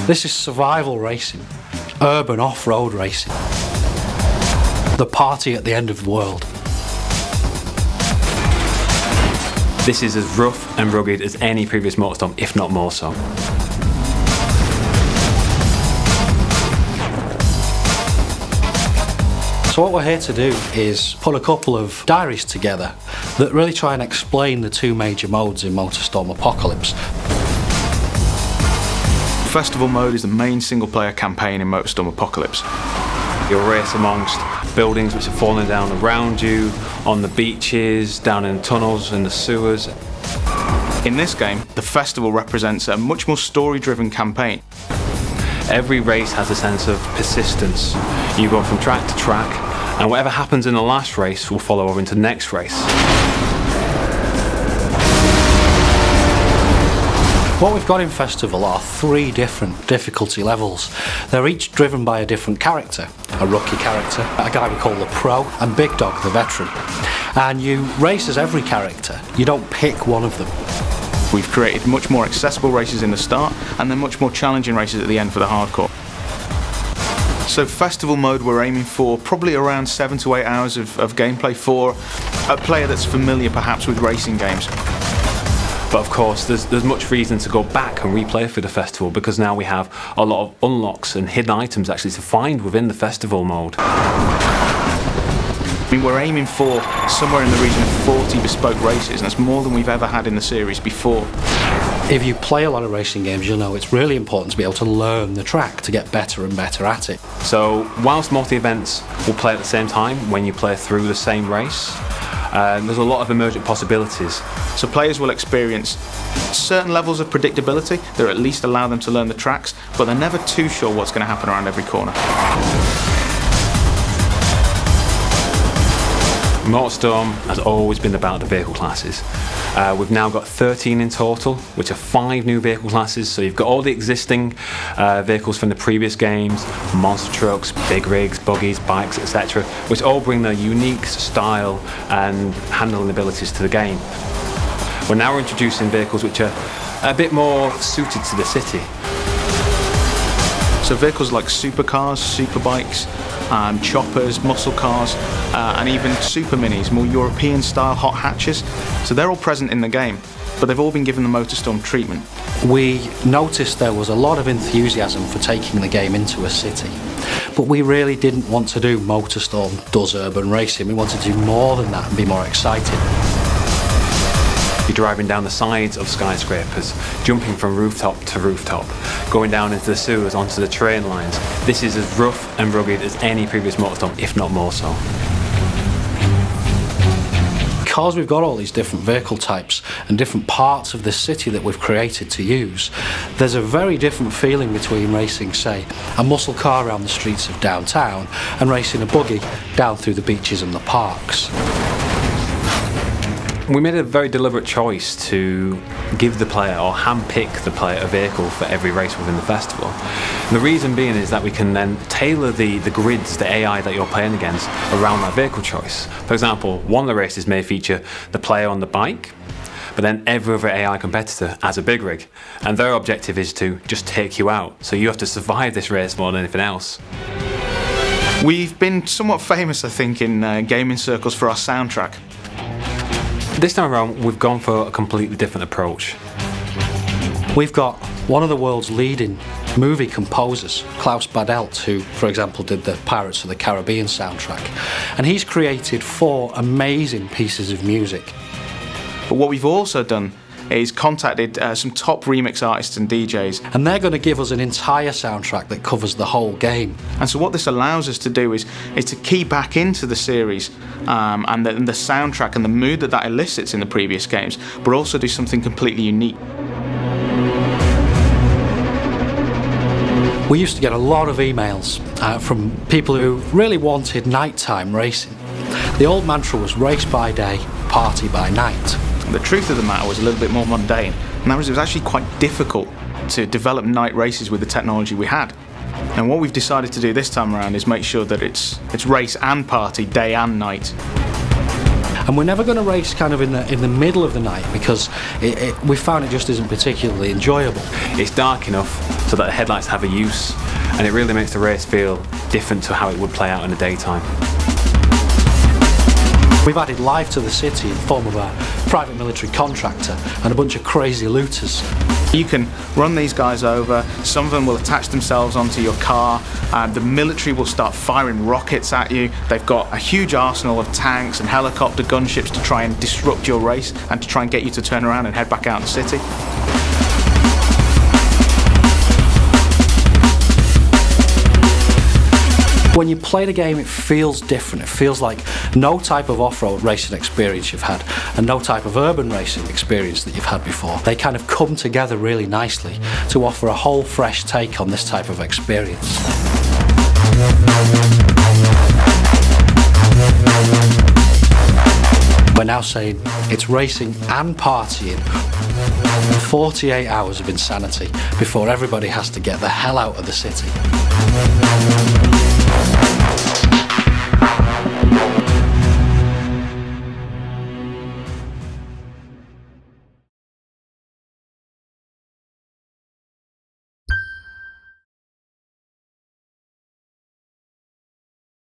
This is survival racing, urban off-road racing, the party at the end of the world. This is as rough and rugged as any previous MotorStorm, if not more so. So what we're here to do is put a couple of diaries together that really try and explain the two major modes in MotorStorm Apocalypse. Festival mode is the main single-player campaign in MotorStorm Apocalypse. You'll race amongst buildings which are falling down around you, on the beaches, down in tunnels, in the sewers. In this game, the festival represents a much more story-driven campaign. Every race has a sense of persistence. You go from track to track, and whatever happens in the last race will follow over into the next race. What we've got in Festival are 3 different difficulty levels. They're each driven by a different character. A rookie character, a guy we call the Pro, and Big Dog, the veteran. And you race as every character. You don't pick one of them. We've created much more accessible races in the start, and then much more challenging races at the end for the hardcore. So Festival mode, we're aiming for probably around 7 to 8 hours of gameplay for a player that's familiar perhaps with racing games. But of course, there's much reason to go back and replay for the festival, because now we have a lot of unlocks and hidden items actually to find within the festival mode. I mean, we're aiming for somewhere in the region of 40 bespoke races, and that's more than we've ever had in the series before. If you play a lot of racing games, you'll know it's really important to be able to learn the track to get better and better at it. So whilst multi-events will play at the same time when you play through the same race, there's a lot of emergent possibilities. So players will experience certain levels of predictability that at least allow them to learn the tracks, but they're never too sure what's going to happen around every corner. MotorStorm has always been about the vehicle classes. We've now got 13 in total, which are 5 new vehicle classes. So you've got all the existing vehicles from the previous games, monster trucks, big rigs, buggies, bikes, etc., which all bring their unique style and handling abilities to the game. We're now introducing vehicles which are a bit more suited to the city. So vehicles like supercars, superbikes, choppers, muscle cars, and even super minis, more European style hot hatches. So they're all present in the game, but they've all been given the MotorStorm treatment. We noticed there was a lot of enthusiasm for taking the game into a city, but we really didn't want to do MotorStorm does urban racing. We wanted to do more than that and be more exciting. You're driving down the sides of skyscrapers, jumping from rooftop to rooftop, going down into the sewers, onto the train lines. This is as rough and rugged as any previous MotorStorm, if not more so. Because we've got all these different vehicle types and different parts of the city that we've created to use, there's a very different feeling between racing, say, a muscle car around the streets of downtown and racing a buggy down through the beaches and the parks. We made a very deliberate choice to give the player, or hand-pick the player, a vehicle for every race within the festival. And the reason being is that we can then tailor the grids, the AI that you're playing against, around that vehicle choice. For example, one of the races may feature the player on the bike, but then every other AI competitor has a big rig, and their objective is to just take you out. So you have to survive this race more than anything else. We've been somewhat famous, I think, in gaming circles for our soundtrack. This time around, we've gone for a completely different approach. We've got one of the world's leading movie composers, Klaus Badelt, who, for example, did the Pirates of the Caribbean soundtrack, and he's created 4 amazing pieces of music. But what we've also done is contacted some top remix artists and DJs. And they're going to give us an entire soundtrack that covers the whole game. And so what this allows us to do is to key back into the series and the soundtrack and the mood that elicits in the previous games, but also do something completely unique. We used to get a lot of emails from people who really wanted nighttime racing. The old mantra was race by day, party by night. The truth of the matter was a little bit more mundane, and that was it was actually quite difficult to develop night races with the technology we had. And what we've decided to do this time around is make sure that it's race and party, day and night. And we're never going to race kind of in the middle of the night, because we found it just isn't particularly enjoyable. It's dark enough so that the headlights have a use, and it really makes the race feel different to how it would play out in the daytime. We've added life to the city in the form of a private military contractor and a bunch of crazy looters. You can run these guys over, some of them will attach themselves onto your car, the military will start firing rockets at you. They've got a huge arsenal of tanks and helicopter gunships to try and disrupt your race and to try and get you to turn around and head back out in the city. When you play the game, it feels different. It feels like no type of off-road racing experience you've had and no type of urban racing experience that you've had before. They kind of come together really nicely to offer a whole fresh take on this type of experience. We're now saying it's racing and partying. 48 hours of insanity before everybody has to get the hell out of the city.